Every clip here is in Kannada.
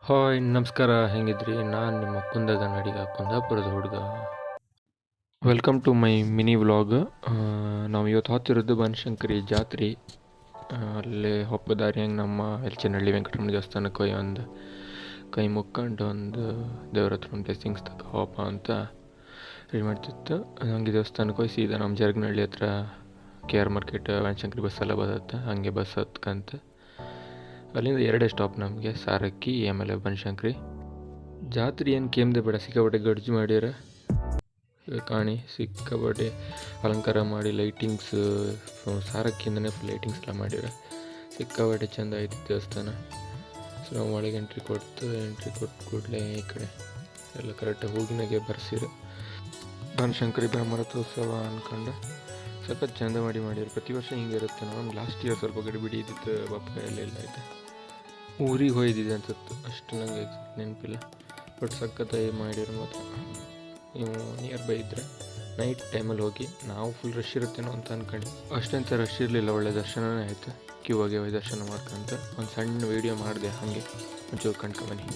ಹಾಯ್ ನಮಸ್ಕಾರ, ಹೆಂಗಿದ್ರಿ? ನಾನು ನಿಮ್ಮ ಕುಂದಗ ಕುಂದಾಪುರದ ಹುಡುಗ. Welcome to my mini vlog. ನಾವು ಇವತ್ತು ಹೊತ್ತಿರೋದು ಬನಶಂಕರಿ ಜಾತ್ರೆ. ಅಲ್ಲೇ ಹೊಪ್ಪದಾರಿಯಂಗೆ ನಮ್ಮ ಎಲ್ಚನಹಳ್ಳಿ ವೆಂಕಟರಮಣ ದೇವಸ್ಥಾನಕ್ಕೆ ಒಂದು ಕೈ ಮುಕ್ಕೊಂಡು ಒಂದು ದೇವ್ರ ಹತ್ರ ಒಂದು ಬ್ಲೆಸ್ಸಿಂಗ್ಸ್ ತಗೋ ಹೋಪ ಅಂತ ರೆಡಿ ಮಾಡ್ತಿತ್ತು. ಹಂಗೆ ದೇವಸ್ಥಾನಕ್ಕೆ ಹೋಗಿ ಸೀದಾ ನಮ್ಮ ಜರ್ಗನಹಳ್ಳಿ ಹತ್ರ KR ಮಾರ್ಕೆಟ್ ಬನಶಂಕರಿ ಬಸ್ಸೆಲ್ಲ ಬರುತ್ತೆ. ಹಾಗೆ ಬಸ್ ಹತ್ಕಂತ ಅಲ್ಲಿಂದ 2 ಸ್ಟಾಪ್ ನಮಗೆ, ಸಾರಕ್ಕಿ ಆಮೇಲೆ ಬನಶಂಕರಿ. ಜಾತ್ರೆ ಏನು ಕೇಮ್ದೆ ಬೇಡ, ಸಿಕ್ಕಾಪಟ್ಟೆ ಗಡ್ಜು ಮಾಡ್ಯಾರ. ಕಾಣಿ ಸಿಕ್ಕಾಪಟ್ಟೆ ಅಲಂಕಾರ ಮಾಡಿ ಲೈಟಿಂಗ್ಸ್, ಸಾರಕ್ಕಿಂದನೇ ಫುಲ್ ಲೈಟಿಂಗ್ಸ್ ಎಲ್ಲ ಮಾಡ್ಯಾರ. ಸಿಕ್ಕಾಪಟ್ಟೆ ಚೆಂದ ಆಯ್ತು ದೇವಸ್ಥಾನ. ಸೊ ನಾವು ಒಳಗೆ ಎಂಟ್ರಿ ಕೊಟ್ಟು ಕೂಡಲೇ ಈ ಕಡೆ ಎಲ್ಲ ಕರೆಕ್ಟಾಗಿ ಹೂಗಿನಾಗೆ ಬರ್ಸಿರು. ಬನಶಂಕರಿ ಬ್ರಹ್ಮರಥೋತ್ಸವ ಅಂದ್ಕೊಂಡು ಸ್ವಲ್ಪ ಚೆಂದ ಮಾಡಿದ್ರು. ಪ್ರತಿ ವರ್ಷ ಹಿಂಗೆ ಇರುತ್ತೆ. ನಮ್ಗೆ ಲಾಸ್ಟ್ ಇಯರ್ ಸ್ವಲ್ಪ ಗಡಿಬಿಡಿ ಇದ್ದಿತ್ತು, ಬಪ್ಪ ಎಲ್ಲ ಆಯ್ತು. ಊರಿಗೆ ಹೋಯ್ದಿದೆ ಅನ್ಸುತ್ತೆ, ಅಷ್ಟು ನನಗೆ ನೆನಪಿಲ್ಲ. ಬಟ್ ಸಖತ್ತಾಗಿ ಮಾಡಿರೋ ಮಾತ್ರ. ನೀವು ನಿಯರ್ ಬೈ ಇದ್ದರೆ ನೈಟ್ ಟೈಮಲ್ಲಿ ಹೋಗಿ. ನಾವು ಫುಲ್ ರಶ್ ಇರುತ್ತೇನೋ ಅಂತ ಅಂದ್ಕೊಂಡು ಅಷ್ಟೆಂತ ರಶ್ ಇರಲಿಲ್ಲ, ಒಳ್ಳೆ ದರ್ಶನವೇ ಆಯಿತು. ಕ್ಯೂ ಆಗಿ ಹೋಗಿ ದರ್ಶನ ಮಾಡ್ಕೊಂತ ಒಂದು ಸಣ್ಣ ವೀಡಿಯೋ ಮಾಡಿದೆ, ಹಾಗೆ ಒಂಚೂರು ಕಂಡ್ಕೊಂಬನ್ನಿ.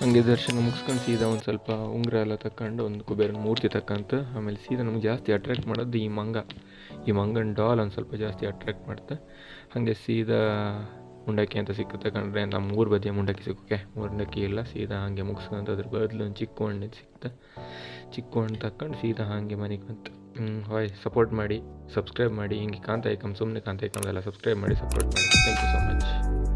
ಹಂಗೆ ದರ್ಶನ ಮುಗಿಸ್ಕೊಂಡು ಸೀದಾ ಒಂದು ಸ್ವಲ್ಪ ಉಂಗುರ ಎಲ್ಲ ತಗೊಂಡು ಒಂದು ಕುಬೇರನ ಮೂರ್ತಿ ತಕ್ಕಂತ. ಆಮೇಲೆ ಸೀದಾ ನಮ್ಗೆ ಜಾಸ್ತಿ ಅಟ್ರ್ಯಾಕ್ಟ್ ಮಾಡೋದು ಈ ಮಂಗನ ಡಾಲ್ ಒಂದು ಸ್ವಲ್ಪ ಜಾಸ್ತಿ ಅಟ್ರ್ಯಾಕ್ಟ್ ಮಾಡ್ತಾ. ಹಾಗೆ ಸೀದಾ ಮುಂಡಕ್ಕಿ ಅಂತ ಸಿಕ್ಕುತ್ತೆ ಕಂಡ್ರೆ, ನಮ್ಮ 3 ಬದಿಯ ಮುಂಡಕ್ಕಿ ಸಿಕ್ಕೋಕೆ ಮುಂಡಕ್ಕಿ ಇಲ್ಲ. ಸೀದಾ ಹಾಗೆ ಮುಗಿಸ್ಕೊಂತ ಅದ್ರ ಬದಲು ಒಂದು ಚಿಕ್ಕ ಹಣ್ಣು ಸಿಕ್ತ. ಚಿಕ್ಕ ಹಣ್ಣು ತಗೊಂಡು ಸೀದಾ ಹಾಗೆ ಮನೆಗೆ ಬಂತು. ಹಾಯ್, ಸಪೋರ್ಟ್ ಮಾಡಿ, ಸಬ್ಸ್ಕ್ರೈಬ್ ಮಾಡಿ. ಹಿಂಗೆ ಕಾಂತ ಐಕಮ್ ಸುಮ್ಮನೆ ಕಾಂತ ಐಕಮ್ದೆಲ್ಲ ಸಬ್ಸ್ಕ್ರೈಬ್ ಮಾಡಿ, ಸಪೋರ್ಟ್ ಮಾಡಿ. Thank you so much.